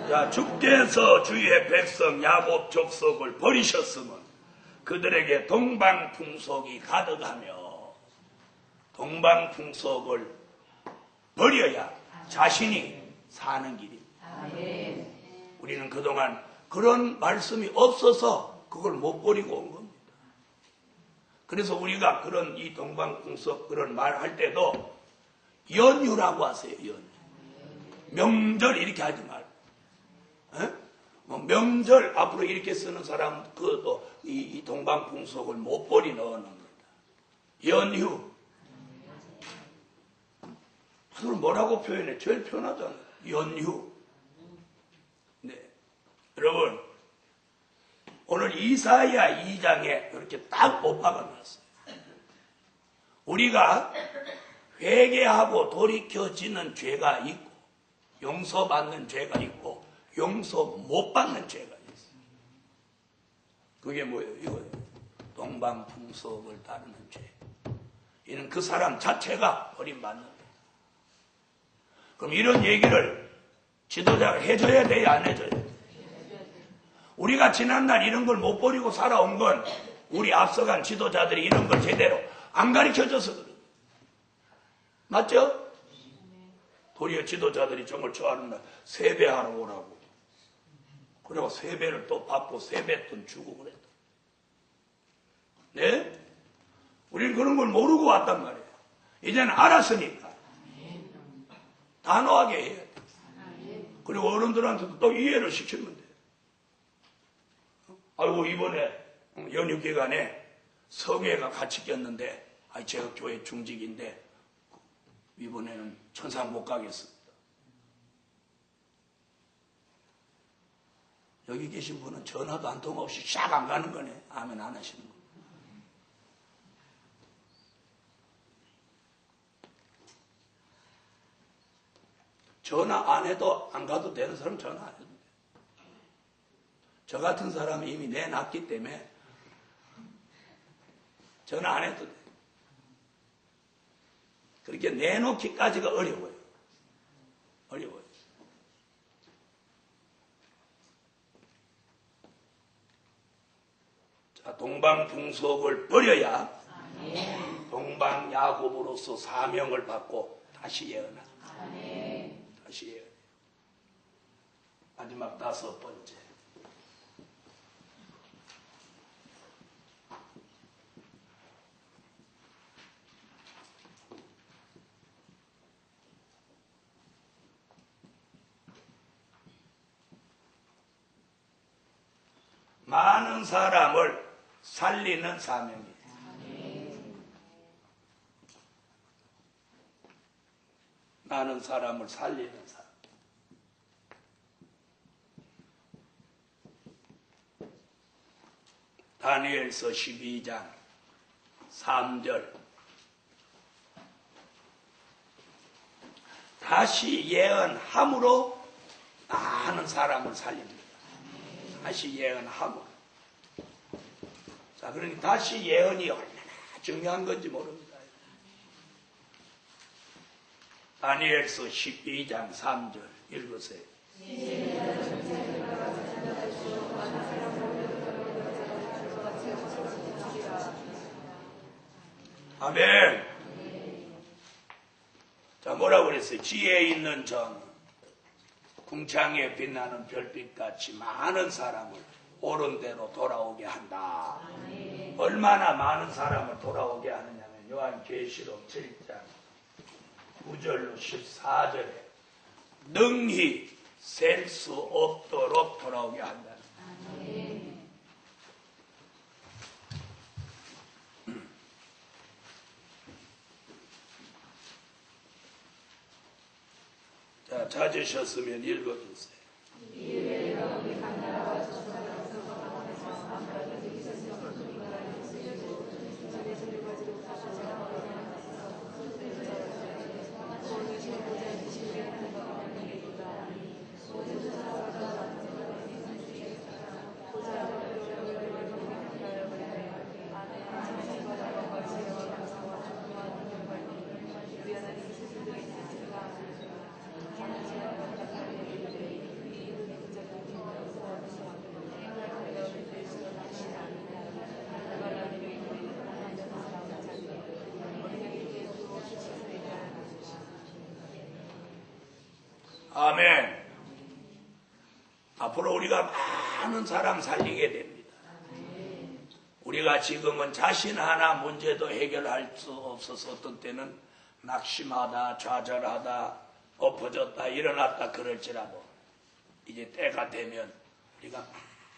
자, 주께서 주의 백성 야곱 족속을 버리셨으면 그들에게 동방풍속이 가득하며, 동방풍속을 버려야 자신이 사는 길입니다. 우리는 그동안 그런 말씀이 없어서 그걸 못 버리고 온 겁니다. 그래서 우리가 그런 이 동방풍속 그런 말 할 때도 연휴라고 하세요. 연휴. 명절 이렇게 하지 말고. 뭐 명절 앞으로 이렇게 쓰는 사람 그것도 이 동방풍속을 못 버리 넣어놓는 겁니다. 연휴. 그걸 뭐라고 표현해? 제일 편하잖아요. 연휴. 네. 여러분, 오늘 이사야 2장에 이렇게 딱 못 박아놨어요. 우리가 회개하고 돌이켜지는 죄가 있고, 용서받는 죄가 있고, 용서 못 받는 죄가 있어요. 그게 뭐예요? 이거예요. 동방풍속을 따르는 죄. 이는 그 사람 자체가 버림받는 거예요. 그럼 이런 얘기를 지도자가 해줘야 돼요? 안 해줘야 돼요? 우리가 지난날 이런 걸 못 버리고 살아온 건 우리 앞서간 지도자들이 이런 걸 제대로 안 가르쳐줘서 그래요. 맞죠? 도리어 지도자들이 정말 좋아하는 날 세배하러 오라고. 그리고 세배를 또 받고 세뱃돈 주고 그랬다. 네? 우리는 그런 걸 모르고 왔단 말이에요. 이제는 알았으니까 단호하게 해야 돼. 그리고 어른들한테도 또 이해를 시키면 돼. 아이고, 이번에 연휴 기간에 성회가 같이 꼈는데, 제가 교회 중직인데 이번에는 천상 못 가겠습니다. 여기 계신 분은 전화도 한 통 없이 샥 안 가는 거네. 아멘 안 하시는 거. 전화 안 해도 안 가도 되는 사람 전화 안 해도 돼. 저 같은 사람이 이미 내놨기 때문에 전화 안 해도 돼. 그렇게 내놓기까지가 어려워요. 어려워요. 동방풍속을 버려야 동방야곱으로서 사명을 받고 다시 예언한다. 다시 예언. 마지막 5번째. 많은 사람을 살리는 사명이에요. 많은 사람을 살리는 사람. 다니엘서 12장 3절. 다시 예언함으로 많은 사람을 살립니다. 다시 예언함으로. 자, 그러니 다시 예언이 얼마나 중요한 건지 모릅니다. 다니엘서 12장 3절 읽으세요. 아멘. 자, 뭐라고 그랬어요? 지혜 있는 전 궁창에 빛나는 별빛같이 많은 사람을 옳은 대로 돌아오게 한다. 얼마나 많은 사람을 돌아오게 하느냐면 요한계시록 7장 9절로 14절에 능히 셀 수 없도록 돌아오게 한다. 자, 찾으셨으면 읽어주세요. 아멘. 앞으로 우리가 많은 사람 살리게 됩니다. 우리가 지금은 자신 하나 문제도 해결할 수 없어서 어떤 때는 낙심하다, 좌절하다, 엎어졌다, 일어났다 그럴지라도 이제 때가 되면 우리가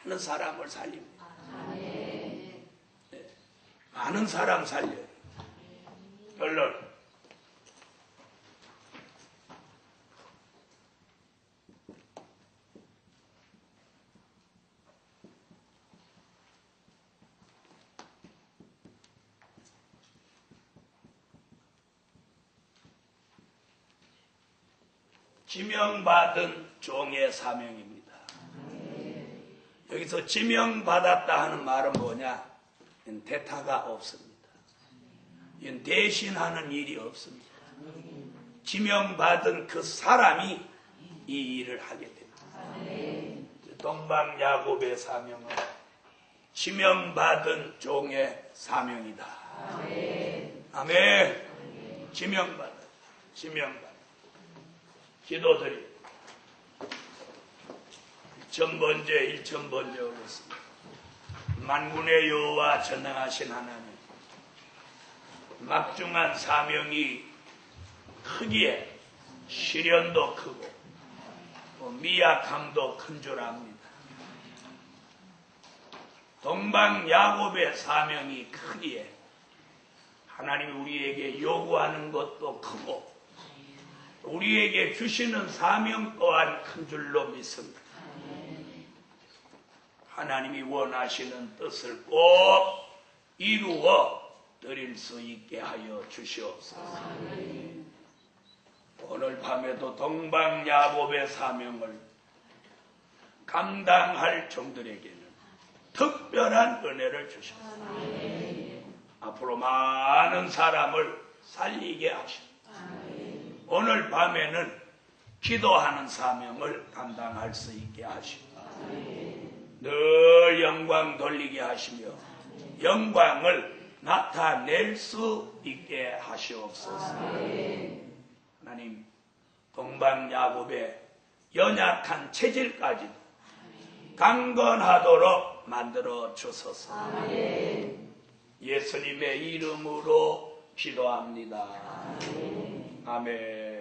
많은 사람을 살립니다. 네. 많은 사람 살려요. 결론. 지명받은 종의 사명입니다. 여기서 지명받았다 하는 말은 뭐냐? 대타가 없습니다. 이건 대신하는 일이 없습니다. 지명받은 그 사람이 이 일을 하게 됩니다. 동방야곱의 사명은 지명받은 종의 사명이다. 아멘. 지명받은. 기도드립니다. 1000번째, 1000번째 오겠습니다. 만군의 여호와 전능하신 하나님, 막중한 사명이 크기에 시련도 크고 또 미약함도 큰 줄 압니다. 동방야곱의 사명이 크기에 하나님이 우리에게 요구하는 것도 크고 우리에게 주시는 사명 또한 큰 줄로 믿습니다. 하나님이 원하시는 뜻을 꼭 이루어 드릴 수 있게 하여 주시옵소서. 오늘 밤에도 동방야곱의 사명을 감당할 종들에게는 특별한 은혜를 주셨습니다. 앞으로 많은 사람을 살리게 하십니다. 오늘 밤에는 기도하는 사명을 감당할 수 있게 하시고 늘 영광 돌리게 하시며 영광을 나타낼 수 있게 하시옵소서. 하나님, 동방야곱의 연약한 체질까지도 강건하도록 만들어 주소서. 예수님의 이름으로 기도합니다. 아멘.